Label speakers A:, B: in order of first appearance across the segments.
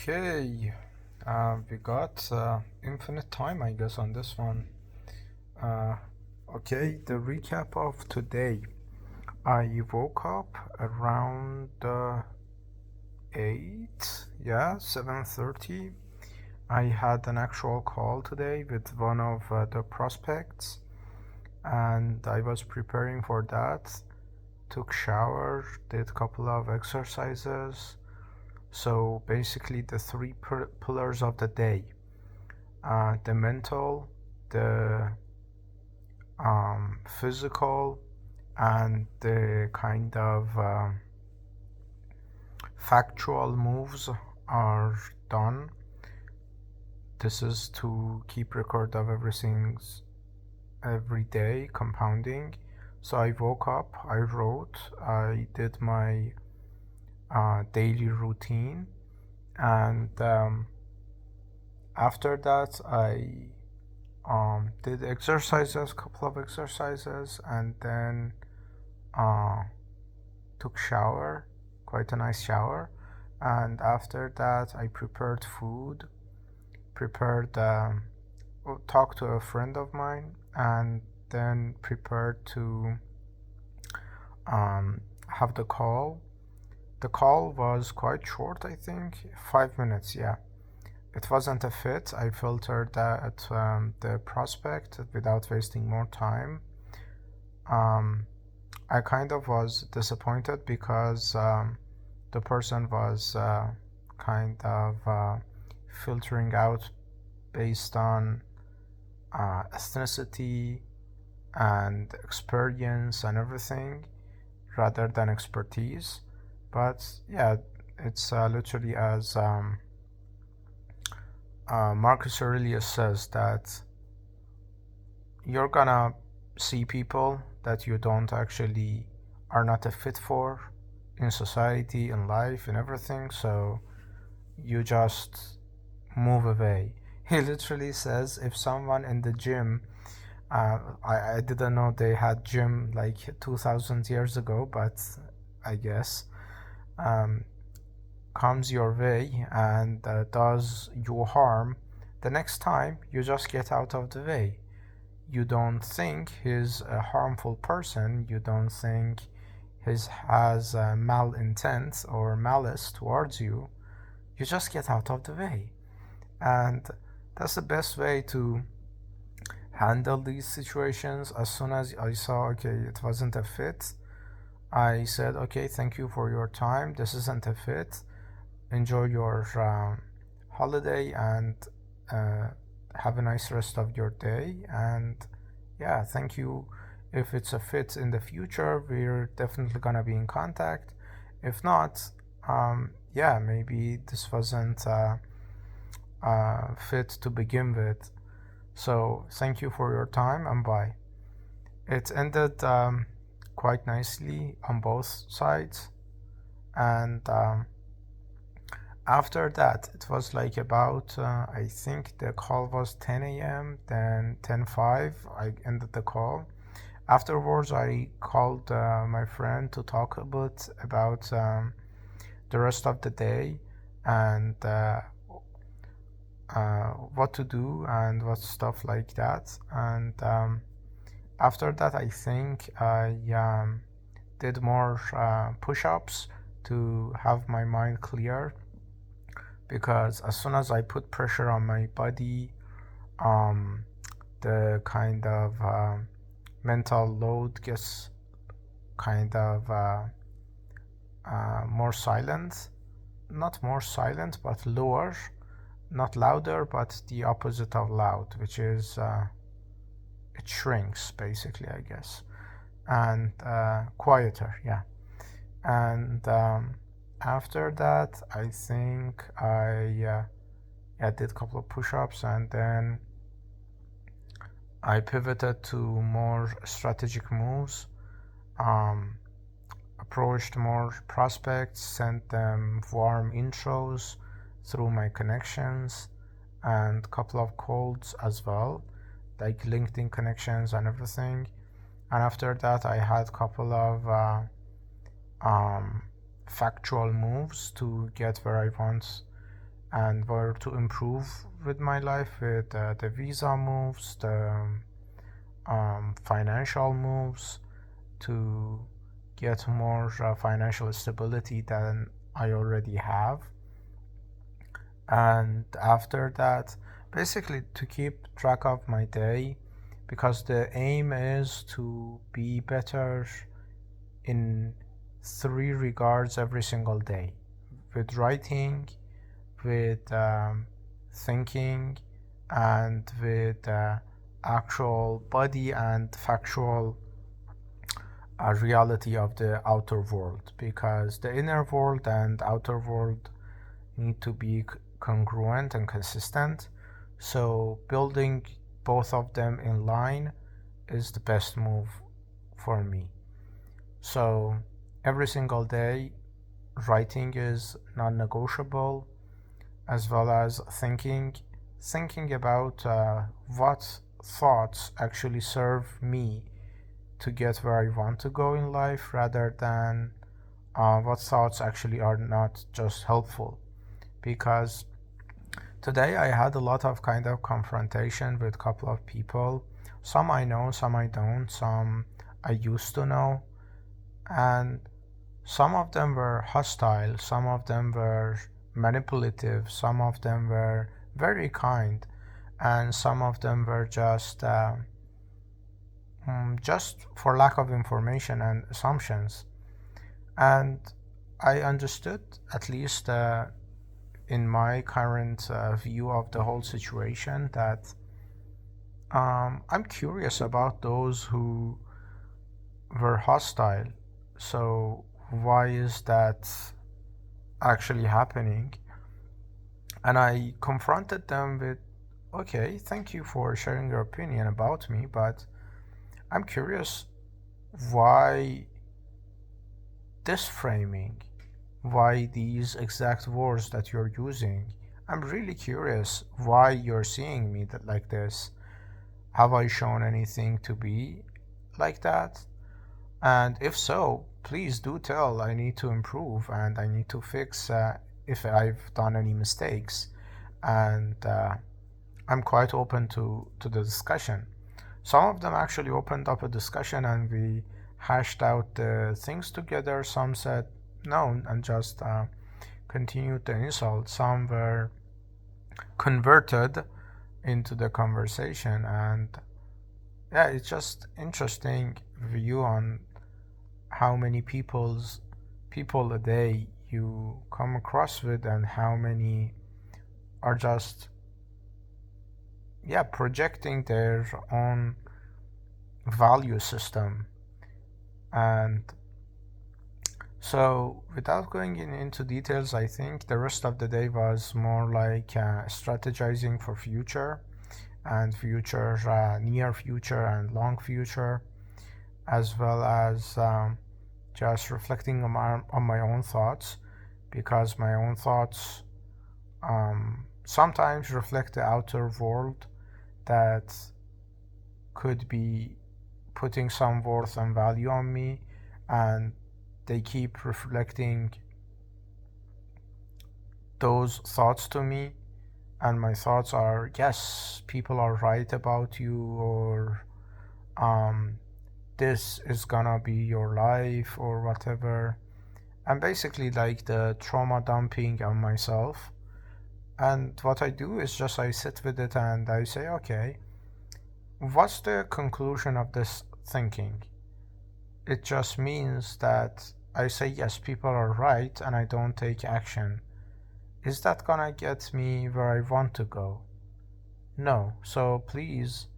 A: Okay, we got infinite time, I guess, on this one. Uh, okay, the recap of today. I woke up around 8, yeah, 7:30. I had an actual call today with one of the prospects, and I was preparing for that. Took shower, did a couple of exercises. So basically, the three pillars of the day: the mental, the physical, and the kind of factual moves are done. This is to keep record of everything every day, compounding. So I woke up, I wrote, I did my daily routine, and after that I did exercises, couple of exercises, and then took shower, quite a nice shower. And after that I prepared food, prepared talked to a friend of mine, and then prepared to have the call. The call was quite short, I think 5 minutes. Yeah, it wasn't a fit. I filtered that the prospect without wasting more time. I kind of was disappointed because the person was kind of filtering out based on ethnicity and experience and everything rather than expertise. But yeah, it's literally as Marcus Aurelius says, that you're gonna see people that you don't actually are not a fit for in society, in life, in everything. So you just move away. He literally says if someone in the gym, I didn't know they had gym like 2000 years ago, but I guess comes your way and does you harm, the next time you just get out of the way. You don't think he's a harmful person, you don't think he has malintent or malice towards you, you just get out of the way. And that's the best way to handle these situations. As soon as I saw, okay, it wasn't a fit, I said, okay, thank you for your time, this isn't a fit, enjoy your holiday, and have a nice rest of your day. And yeah, thank you. If it's a fit in the future, we're definitely gonna be in contact. If not, yeah, maybe this wasn't fit to begin with. So thank you for your time, and bye. It ended quite nicely on both sides. And after that, it was like about I think the call was 10 a.m. Then 10:05 I ended the call. Afterwards I called my friend to talk a bit about the rest of the day, and what to do and what stuff like that. And after that I think I did more push-ups to have my mind clear, because as soon as I put pressure on my body, the kind of mental load gets kind of more silent, not more silent, but lower, not louder, but the opposite of loud, which is it shrinks basically, I guess, and quieter, yeah. And after that I think I did a couple of push-ups, and then I pivoted to more strategic moves, approached more prospects, sent them warm intros through my connections, and a couple of colds as well, like LinkedIn connections and everything. And after that I had a couple of factual moves to get where I want, and where to improve with my life, with the visa moves, the financial moves, to get more financial stability than I already have. And after that, basically to keep track of my day, because the aim is to be better in 3 regards every single day: with writing, with thinking, and with actual body and factual reality of the outer world, because the inner world and outer world need to be congruent and consistent. So building both of them in line is the best move for me. So every single day, writing is non-negotiable, as well as thinking about what thoughts actually serve me to get where I want to go in life, rather than what thoughts actually are not just helpful. Because today I had a lot of kind of confrontation with a couple of people. Some I know, some I don't, some I used to know. And some of them were hostile, some of them were manipulative, some of them were very kind, and some of them were just for lack of information and assumptions. And I understood, at least in my current view of the whole situation, that I'm curious about those who were hostile. So why is that actually happening? And I confronted them with, okay, thank you for sharing your opinion about me, but I'm curious why this framing, why these exact words that you're using. I'm really curious why you're seeing me like this. Have I shown anything to be like that? And if so, please do tell. I need to improve and I need to fix if I've done any mistakes. And I'm quite open to the discussion. Some of them actually opened up a discussion and we hashed out the things together. Some said no and just continued the insult. Some were converted into the conversation. And yeah, it's just interesting view on how many people a day you come across with, and how many are just projecting their own value system. And so without going into details, I think the rest of the day was more like strategizing for future, and future, near future and long future, as well as just reflecting on my own thoughts, because my own thoughts sometimes reflect the outer world that could be putting some worth and value on me, and they keep reflecting those thoughts to me. And my thoughts are, yes, people are right about you, or this is gonna be your life, or whatever. And basically like the trauma dumping on myself. And what I do is just I sit with it and I say, okay, what's the conclusion of this thinking? It just means that I say, yes, people are right, and I don't take action. Is that gonna get me where I want to go? No. So please,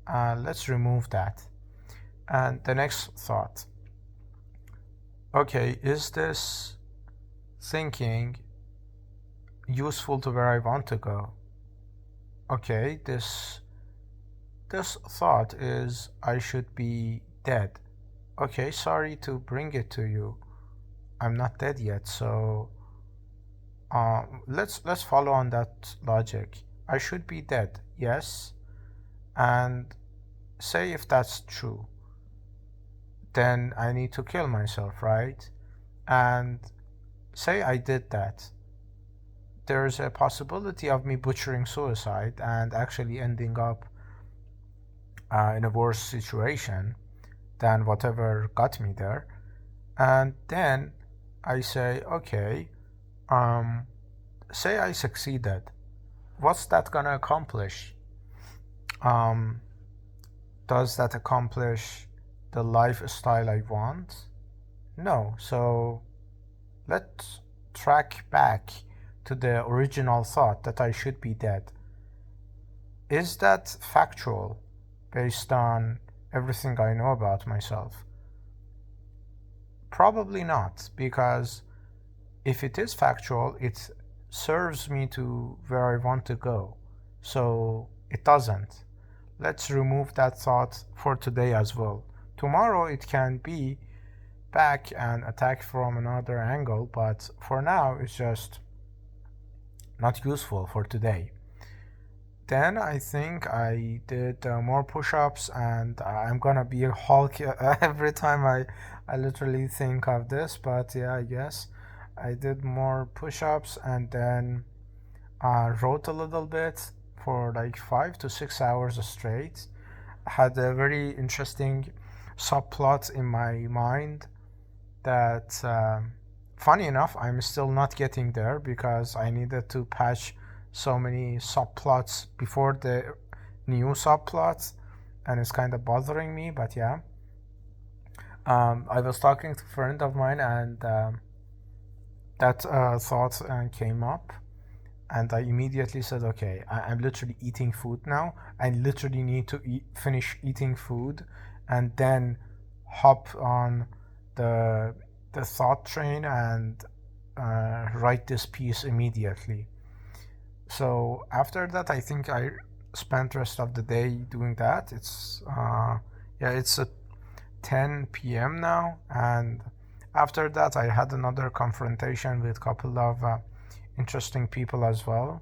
A: let's remove that. And the next thought, okay, is this thinking useful to where I want to go? Okay, this thought is I should be dead. Okay, sorry to bring it to you. I'm not dead yet, so let's follow on that logic. I should be dead, yes. And say if that's true, then I need to kill myself, right? And say I did that, there's a possibility of me butchering suicide and actually ending up in a worse situation than whatever got me there. And then I say, okay, um, say I succeeded. What's that gonna accomplish? Um, does that accomplish the lifestyle I want? No. So let's track back to the original thought that I should be dead. Is that factual based on everything I know about myself? Probably not, because if it is factual, it serves me to where I want to go. So it doesn't. Let's remove that thought for today as well. Tomorrow it can be back and attack from another angle, but for now it's just not useful for today. Then I think I did more push-ups, and I'm gonna be a Hulk every time I literally think of this, but yeah, I guess I did more push-ups, and then wrote a little bit for like 5 to 6 hours straight. I had a very interesting subplot in my mind that, funny enough, I'm still not getting there because I needed to patch so many subplots before the new subplots, and it's kind of bothering me. But yeah, I was talking to a friend of mine, and that thought came up, and I immediately said, okay, I'm literally eating food now. I literally need to finish eating food and then hop on the thought train and write this piece immediately. So after that, I think I spent rest of the day doing that. It's it's at 10 p.m. now, and after that, I had another confrontation with a couple of interesting people as well.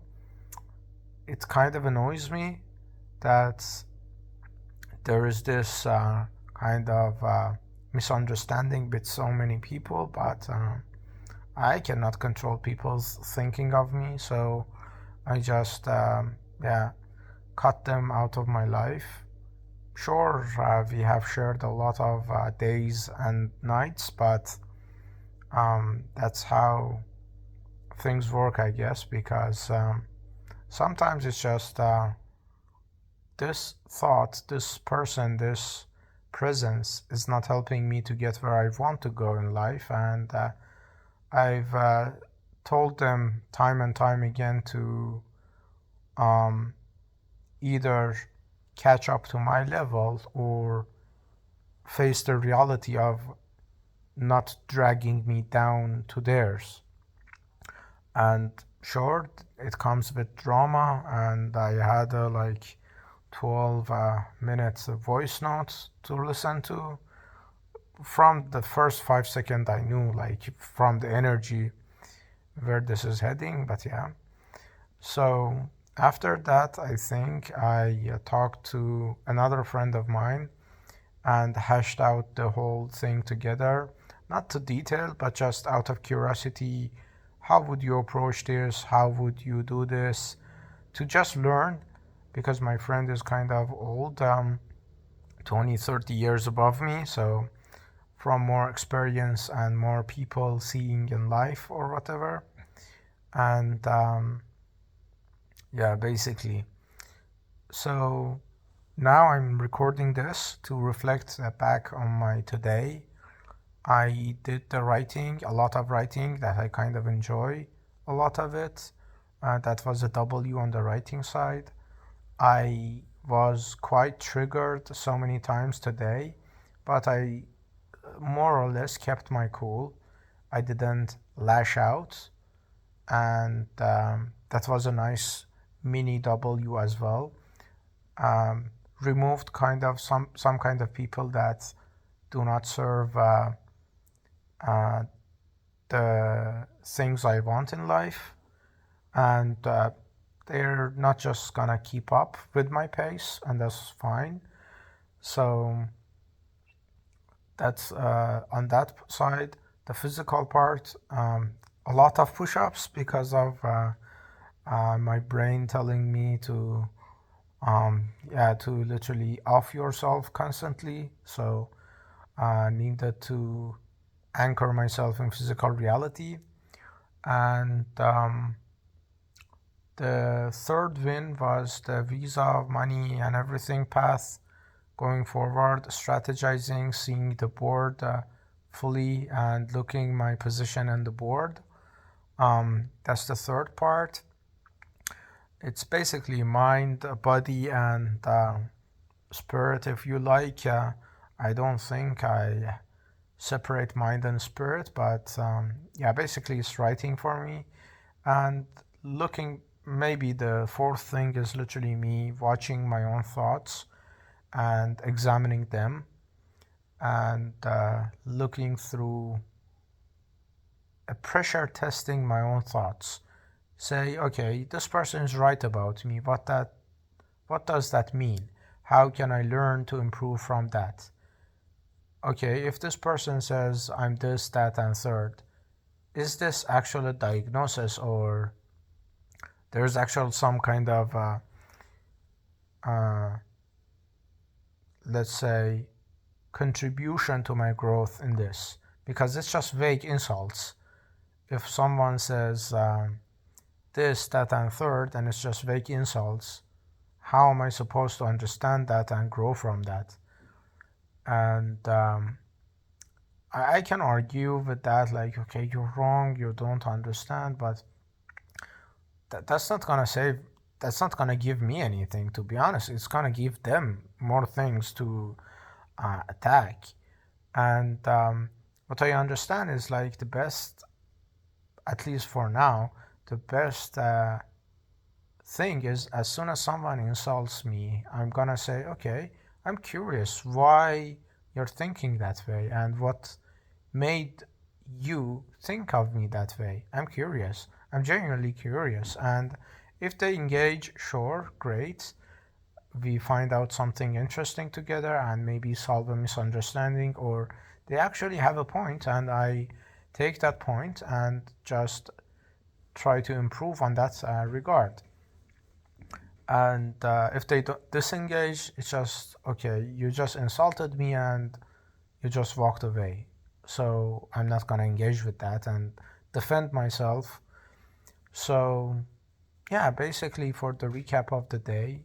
A: It kind of annoys me that there is this kind of misunderstanding with so many people, but I cannot control people's thinking of me, so I just cut them out of my life. Sure, we have shared a lot of days and nights, but that's how things work, I guess, because sometimes it's just this thought, this person, this presence is not helping me to get where I want to go in life, and I've told them time and time again to either catch up to my level or face the reality of not dragging me down to theirs. And sure, it comes with drama, and I had like 12 minutes of voice notes to listen to. From the first 5 seconds, I knew, like, from the energy where this is heading, but yeah. So after that, I think I talked to another friend of mine and hashed out the whole thing together. Not to detail, but just out of curiosity. How would you approach this? How would you do this? To just learn, because my friend is kind of old, 20, 30 years above me. So from more experience and more people seeing in life or whatever. And basically. So now I'm recording this to reflect back on my today. I did the writing, a lot of writing that I kind of enjoy, a lot of it. That was a W on the writing side. I was quite triggered so many times today, but I more or less kept my cool. I didn't lash out, and that was a nice mini W as well. Removed kind of some kind of people that do not serve the things I want in life, and they're not just gonna keep up with my pace, and that's fine. So that's on that side. The physical part, a lot of push-ups because of my brain telling me to to literally off yourself constantly. So I needed to anchor myself in physical reality. And the third win was the visa, money, and everything path going forward, strategizing, seeing the board fully, and looking my position in the board. That's the third part. It's basically mind, body, and spirit, if you like. I don't think I separate mind and spirit, but basically it's writing for me. And looking, maybe the fourth thing is literally me watching my own thoughts and examining them, and looking through pressure testing my own thoughts. Say, okay, this person is right about me. What does that mean? How can I learn to improve from that? Okay, if this person says I'm this, that, and third, is this actually a diagnosis, or there's actually some kind of let's say contribution to my growth in this? Because it's just vague insults. If someone says this, that, and third, and it's just vague insults, how am I supposed to understand that and grow from that? And I can argue with that, like, okay, you're wrong, you don't understand, but that's not gonna save, that's not gonna give me anything, to be honest. It's gonna give them more things to attack. And what I understand is, like, the best, at least for now, the best thing is, as soon as someone insults me, I'm gonna say, okay, I'm curious why you're thinking that way and what made you think of me that way. I'm curious. I'm genuinely curious. And if they engage, sure, great. We find out something interesting together and maybe solve a misunderstanding, or they actually have a point and I take that point and just try to improve on that regard. And if they don't disengage, it's just, okay, you just insulted me and you just walked away. So I'm not gonna engage with that and defend myself. So yeah, basically, for the recap of the day,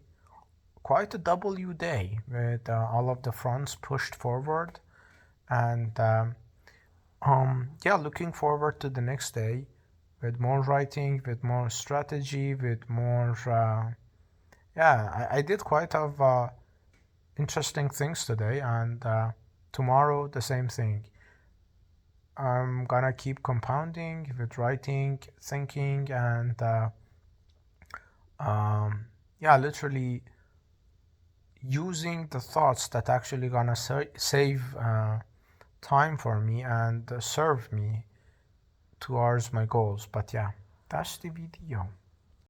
A: quite a W day with all of the fronts pushed forward. And looking forward to the next day with more writing, with more strategy, with more I did quite of interesting things today, and tomorrow the same thing. I'm gonna keep compounding with writing, thinking, and literally using the thoughts that actually gonna save time for me and serve me towards my goals. But yeah, that's the video.